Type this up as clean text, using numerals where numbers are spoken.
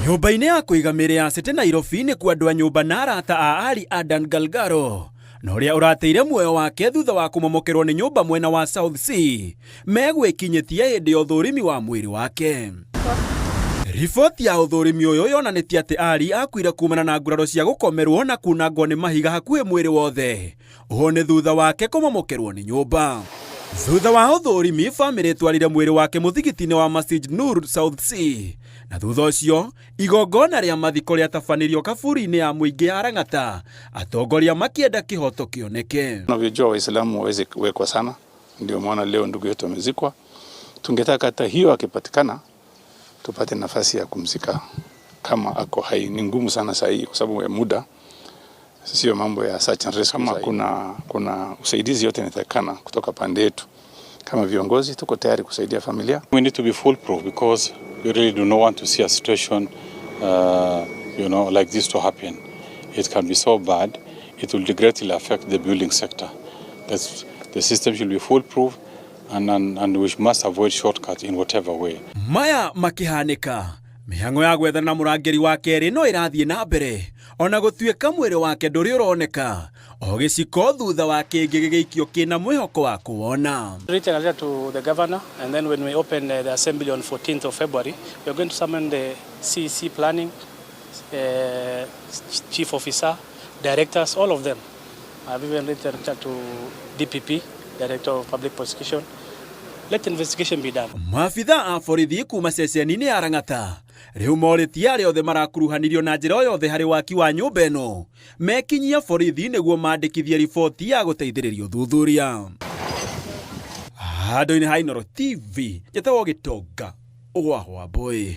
Nyũmba-inĩ ya kũiga mĩĩrĩ ya City Nairobi nĩ kwa andũ a nyũmba na arata a Ali Adan Galgalo na ũrĩa ũrateire muoyo wake thutha wa kũmomokerwo nĩ nyũmba mwena wa South Sea megwĩkinyĩtie hĩndĩ ya ũthũrimi wa mwĩrĩ wake. Riboti ya ũthũrimi ũyũ yonanĩtie atĩ Ali akuire kumana na nguraro cia gũkomerwo na kunangwo nĩ mahiga hakuhĩ mwĩrĩ wothe. Ũũ nĩ thutha wake kũmomokerwo nĩ nyũmba. Thutha wa ũthũrimi, bamĩrĩ ĩtwarire mwĩrĩ wake mũthigiti-inĩ wa Masjid Nur South Sea. Na thutha ũcio, igongona rĩa mathiko rĩatabanĩrio kaburi-inĩ ya mũingĩ ya Lang'ata, atongoria makĩenda kĩhoto kĩoneke. Tunavyojua Waislamu hawezi kuwekwa sana, ndio maana leo ndugu yetu amezikwa. Tungetaka hata hiyo akipatikana tupate nafasi ya kumzika kama ako hai. Ni ngumu sana saa hii kwa sababu ya muda, sio mambo ya search and rescue. Kama kuna usaidizi yote inatakana kutoka pande yetu, kama viongozi tuko tayari kusaidia familia. We need to be foolproof because we really do not want to see a situation like this to happen. It can be so bad, it will greatly affect the building sector. The system should be foolproof and we must avoid shortcuts in whatever way. Maya makihanika, mĩhang'o ya gwethana mũrangĩri wa keerĩ no ĩrathiĩ na mbere, ona gũtuĩka mwĩrĩ wake ndũrĩ ũroneka, o gĩciko thutha wa kĩngĩ gĩgĩikio kĩna mwĩhoko wa kuona. Written a letter to the governor, and then when we open the assembly on 14th of February, we are going to summon the CEC planning, chief officer, directors, all of them. I've even written a letter to DPP, Director of Public Prosecution. Let investigation be done. Maabitha a borithi kuma ceceni-inĩ ya Lang'ata rĩu morĩtie arĩa othe marakuruhanirio na njĩra yothe harĩ waki wa nyũmba ĩno mekinyia borithi nĩguo mandĩkithie riboti ya gũteithĩrĩrio thuthuria. Handũ-inĩ ha Inooro TV, njĩtagwo Gĩtonga Ũgwahwa Boy.